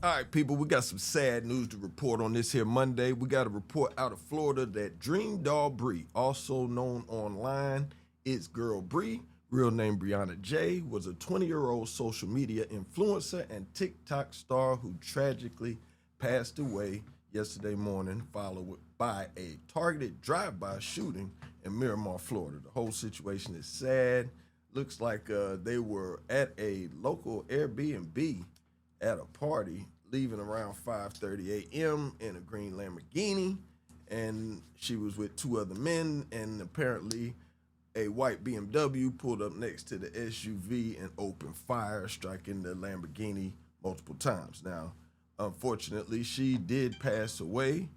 All right, people, we got some sad news to report on this here Monday. We got a report out of Florida that DreamDoll Bri, also known online It's Girl Bri, real name Brianna J, was a 20-year-old social media influencer and TikTok star who tragically passed away yesterday morning, followed by a targeted drive-by shooting in Miramar, Florida. The whole situation is sad. Looks like they were at a local Airbnb at a party, leaving around 5:30 a.m. in a green Lamborghini, and she was with two other men, and apparently a white BMW pulled up next to the SUV and opened fire, striking the Lamborghini multiple times. Now, unfortunately, she did pass away.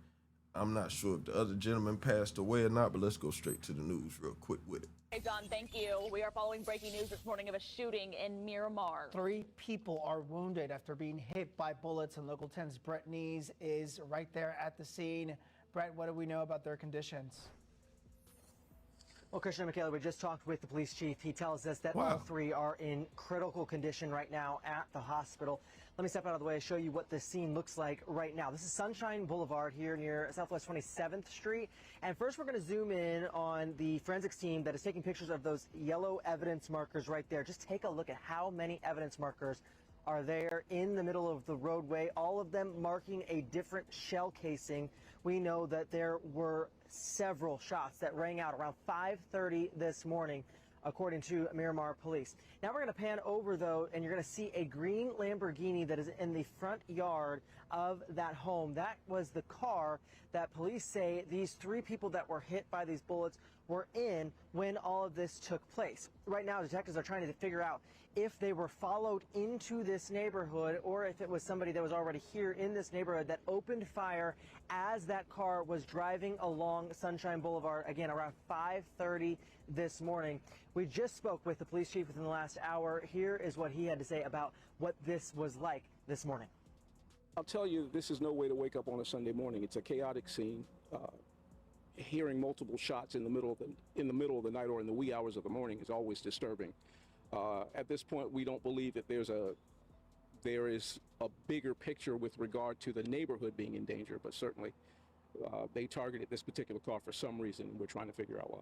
I'm not sure if the other gentleman passed away or not, but let's go straight to the news real quick with it. Hey, John, thank you. We are following breaking news this morning of a shooting in Miramar. 3 people are wounded after being hit by bullets, and Local 10's Brett Nees is right there at the scene. Brett, what do we know about their conditions? Well, Christian and Michaela, we just talked with the police chief. He tells us that all 3 are in critical condition right now at the hospital. Let me step out of the way and show you what this scene looks like right now. This is Sunshine Boulevard here near Southwest 27th Street. And first, we're going to zoom in on the forensics team that is taking pictures of those yellow evidence markers right there. Just take a look at how many evidence markers are there in the middle of the roadway, all of them marking a different shell casing. We know that there were several shots that rang out around 5:30 this morning, according to Miramar police. Now we're going to pan over, though, and you're going to see a green Lamborghini that is in the front yard of that home. That was the car that police say these 3 people that were hit by these bullets were in when all of this took place. Right now, detectives are trying to figure out if they were followed into this neighborhood or if it was somebody that was already here in this neighborhood that opened fire as that car was driving along Sunshine Boulevard, again, around 5:30 this morning. We just spoke with the police chief within the last hour. Here is what he had to say about what this was like this morning. I'll tell you, this is no way to wake up on a Sunday morning. It's a chaotic scene. Hearing multiple shots in the middle of the night or in the wee hours of the morning is always disturbing. At this point, we don't believe that there is a bigger picture with regard to the neighborhood being in danger, but certainly they targeted this particular car for some reason, and we're trying to figure out why.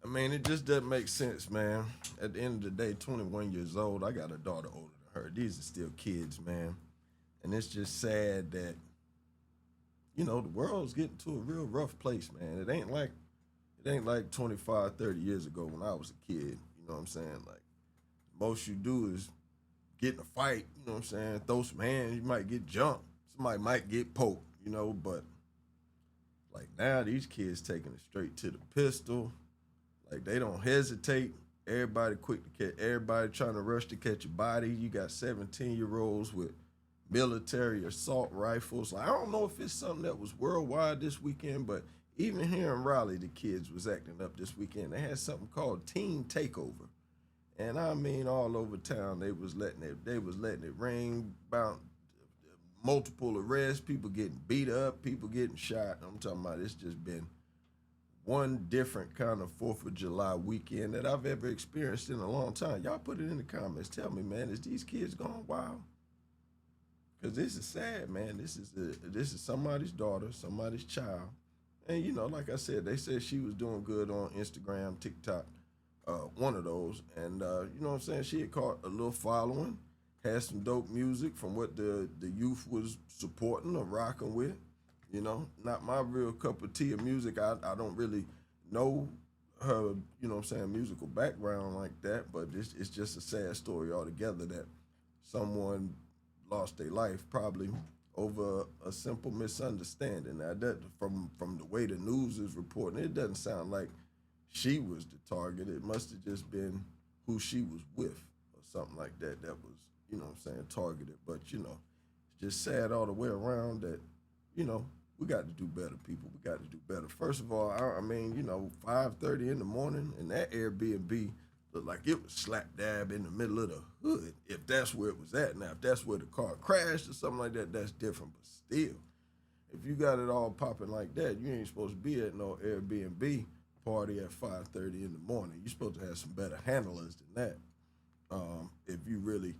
I mean, it just doesn't make sense, man. At the end of the day, 21 years old, I got a daughter older than her. These are still kids, man. And it's just sad that, you know, the world's getting to a real rough place, man. It ain't like 25, 30 years ago when I was a kid. You know what I'm saying? Like, most you do is get in a fight, you know what I'm saying? Throw some hands, you might get jumped. Somebody might get poked, you know, but like now these kids taking it straight to the pistol. Like, they don't hesitate. Everybody quick to catch. Everybody trying to rush to catch a body. You got 17-year-olds with military assault rifles. Like, I don't know if it's something that was worldwide this weekend, but even here in Raleigh, the kids was acting up this weekend. They had something called Teen Takeover, and I mean, all over town, they was letting it ring. About multiple arrests, people getting beat up, people getting shot. I'm talking about, it's just been one different kind of 4th of July weekend that I've ever experienced in a long time. Y'all put it in the comments. Tell me, man, is these kids going wild? Because this is sad, man. This is somebody's daughter, somebody's child. And, you know, like I said, they said she was doing good on Instagram, TikTok, one of those. And, you know what I'm saying, she had caught a little following, had some dope music from what the youth was supporting or rocking with. You know, not my real cup of tea of music. I don't really know her, you know what I'm saying, musical background like that, but it's just a sad story altogether that someone lost their life probably over a simple misunderstanding. Now, that from the way the news is reporting, it doesn't sound like she was the target. It must have just been who she was with or something like that was, you know what I'm saying, targeted. But, you know, it's just sad all the way around that, you know, we got to do better, people. We got to do better. First of all, I mean, you know, 5:30 in the morning, and that Airbnb looked like it was slap dab in the middle of the hood, if that's where it was at. Now, if that's where the car crashed or something like that, that's different. But still, if you got it all popping like that, you ain't supposed to be at no Airbnb party at 5:30 in the morning. You're supposed to have some better handlers than that. if you really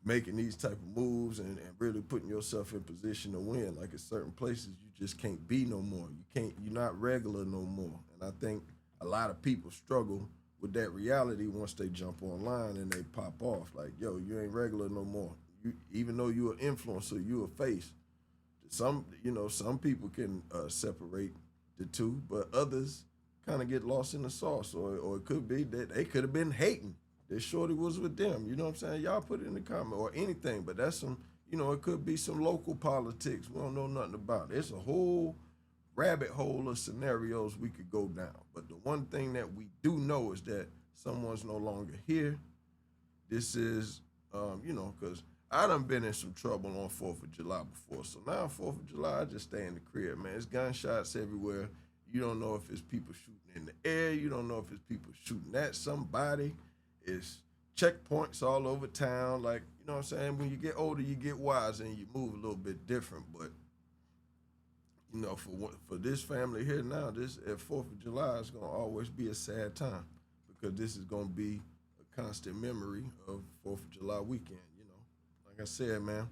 making these type of moves and really putting yourself in position to win. Like at certain places, you just can't be no more. You're not regular no more. And I think a lot of people struggle with that reality once they jump online and they pop off. Like, yo, you ain't regular no more. Even though you're an influencer, you're a face. Some people can separate the two, but others kind of get lost in the sauce. Or it could be that they could have been hating that Shorty was with them. You know what I'm saying? Y'all put it in the comment or anything, but that's some, it could be some local politics we don't know nothing about. It's a whole rabbit hole of scenarios we could go down. But the one thing that we do know is that someone's no longer here. This is, because I done been in some trouble on 4th of July before. So now 4th of July, I just stay in the crib, man. It's gunshots everywhere. You don't know if it's people shooting in the air. You don't know if it's people shooting at somebody. It's checkpoints all over town. Like, you know what I'm saying? When you get older, you get wiser and you move a little bit different. But, for this family here now, this at 4th of July is going to always be a sad time because this is going to be a constant memory of 4th of July weekend, Like I said, man,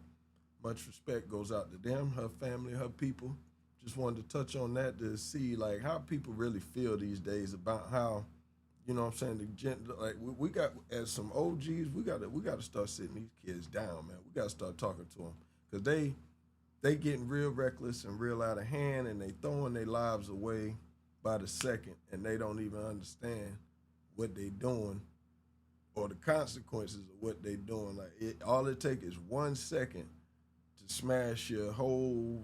much respect goes out to them, her family, her people. Just wanted to touch on that to see, like, how people really feel these days about how, you know what I'm saying, we got, as some OGs, we got to start sitting these kids down, man. We got to start talking to them because they getting real reckless and real out of hand, and they throwing their lives away by the second, and they don't even understand what they doing or the consequences of what they doing. Like, all it takes is 1 second to smash your whole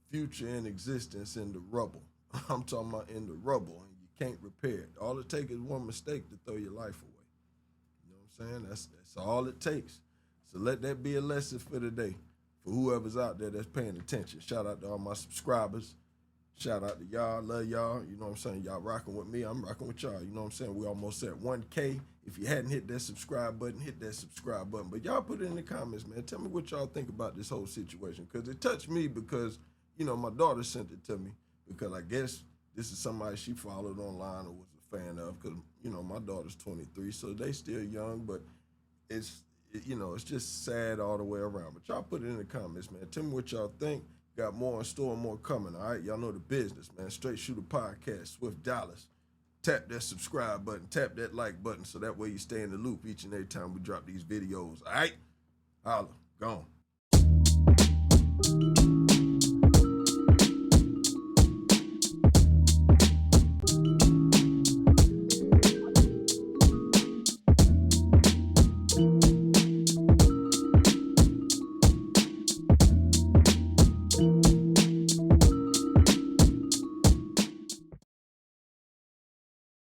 future in existence in the rubble. I'm talking about in the rubble, and you can't repair it. All it takes is one mistake to throw your life away. You know what I'm saying? That's all it takes. So let that be a lesson for today. For whoever's out there that's paying attention. Shout out to all my subscribers. Shout out to y'all. Love y'all. You know what I'm saying? Y'all rocking with me. I'm rocking with y'all. You know what I'm saying? We almost at 1K. If you hadn't hit that subscribe button, hit that subscribe button. But y'all put it in the comments, man. Tell me what y'all think about this whole situation. Because it touched me because, my daughter sent it to me. Because I guess this is somebody she followed online or was a fan of. Because, my daughter's 23, so they still young. But it's just sad all the way around. But y'all put it in the comments, man. Tell me what y'all think. Got more in store and more coming, all right? Y'all know the business, man. Strait Shoota Podcast, Swift Dallas. Tap that subscribe button. Tap that like button so that way you stay in the loop each and every time we drop these videos, all right? Holla. Gone.